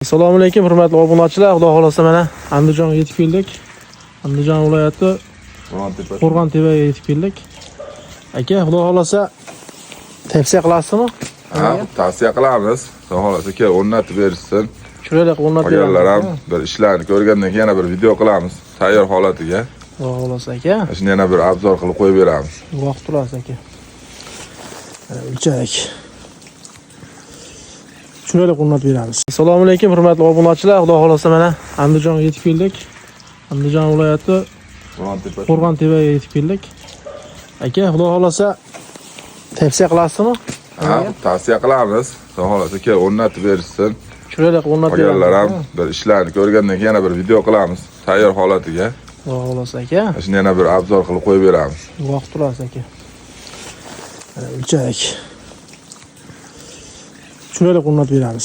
Assalomu alaykum hurmatli obunachilar. Xudo xolasa mana Andijonga yetib keldik. Andijon viloyati Qo'rg'ontepaga yetib keldik. Aka, xudo xolasa tavsiya qilasizmi? Ha, tavsiya qilamiz. Xudo xolasa aka o'rnatib bersin. Chiroyli o'rnatib beramiz. Qolganlar ham bir ishlarni ko'rgandan keyin yana bir video qilamiz. Tayyor holatiga. Xudo xolasa aka. Shuni yana bir obzor qilib qo'yib beramiz. Vaqt turasiz aka. O'lchak. Chiroyli o'rnatib beramiz. Assalomu alaykum hurmatli obunachilar. Xudo xolasa mana Andijonga yetib keldik. Andijon viloyati Qo'rg'ontepaga yetib keldik. Aka, xudo xolasa tavsiya qilasizmi? Ha, tavsiya qilamiz. Xudo xolasa aka o'rnatib bersin. Chiroyli o'rnatib beramiz. Qolganlar ham bir ishlarni ko'rgandan keyin yana bir video qilamiz. Tayyor holatiga. Xudo xolasa aka. Shuni yana bir obzor qilib qo'yib beramiz. Vaqt turasiz aka. O'lchak. Chiroyli o'rnatib beramiz.